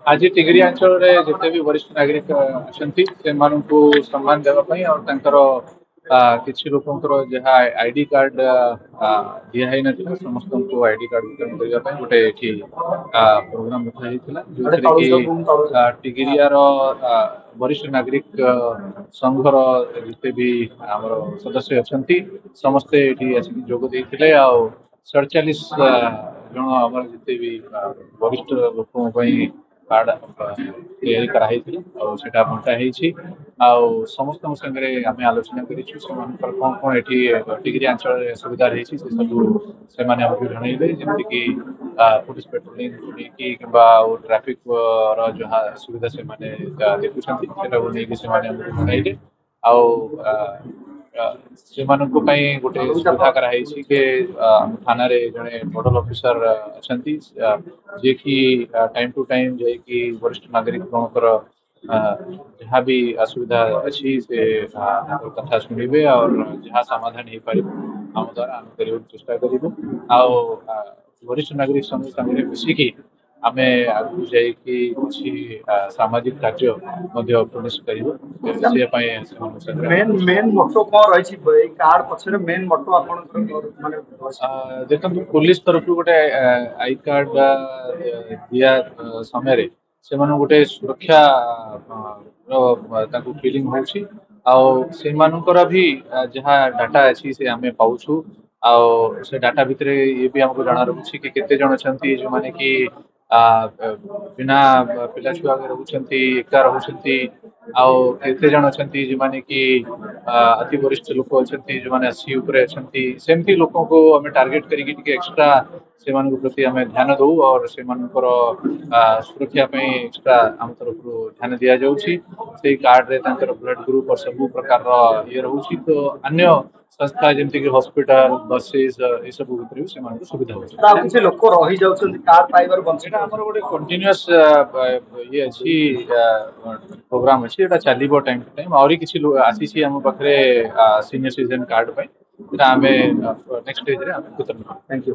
आज टिगरी अंचल जिते भी वरिष्ठ नागरिक अच्छा से सम्मान देवाई और किसी लोकंर जहाँ आईडी कार्ड दिखाई ना समस्त को आईडी कार्ड वितरण करने गोटे प्रोग्राम रखा जो कि टिगिरियार वरिष्ठ नागरिक संघर जिते भी आम सदस्य अच्छा समस्ते ये जोग देते 47 जन आम जिते भी वरिष्ठ लोक कार्ड तैयारी कराई बंटा समस्त संगे आम आलोचना कर कौन कौन ये टिगिरी अंचल सुविधा रही से सब से जनइले जमीक पुलिस पेट्रोलिंग कि ट्राफिक जहाँ सुविधा से देखुं जनइले गोटे सुविधा कराई कि थाना रे जड़े नोडल ऑफिसर अच्छा जे कि टाइम टू टाइम जाकि वरिष्ठ नागरिक जहाँ भी असुविधा अच्छी से कथा शुणे और जहाँ समाधान हो पार आम द्वारा आम कर चेष्टा करूँ वरिष्ठ नागरिक संगे मिसिकी आम आगे जाकि सामाजिक कार्य देखो पुलिस तरफ गोटे आई कार्ड दिया समय से गोटे सुरक्षा फिलिंग हो भी जहाँ डाटा अच्छी से आम पाचु से डाटा भितर ये भी हमको जाना रोचे कि केते जन अच्छा जो मैंने कि बिना पिला छुआ रोचे एका रोचे आते जन अच्छा जो मैंने कि अति वरिष्ठ लोक अच्छा जो मैंने सी अच्छा सेमती लोक को आम टार्गेट करके एक्सट्रा से प्रति आम ध्यान दौ और से सुरक्षा एक्सट्रा आम तरफ ध्यान दि जाऊँगी कार्ड रे ब्लड ग्रुप और सब प्रकार ये रोचे तो अन्य संस्था जमती कि हॉस्पिटल बसेस ये सब भितर से सुविधा गोटे कंटिन्यूअस ये अच्छी प्रोग्राम अच्छी चलो टाइम टू टाइम और किसी आसी आम पाखे सीनियर सिटीजन कार्ड आम नेक्स्ट स्टेज रे वितरण। Thank you.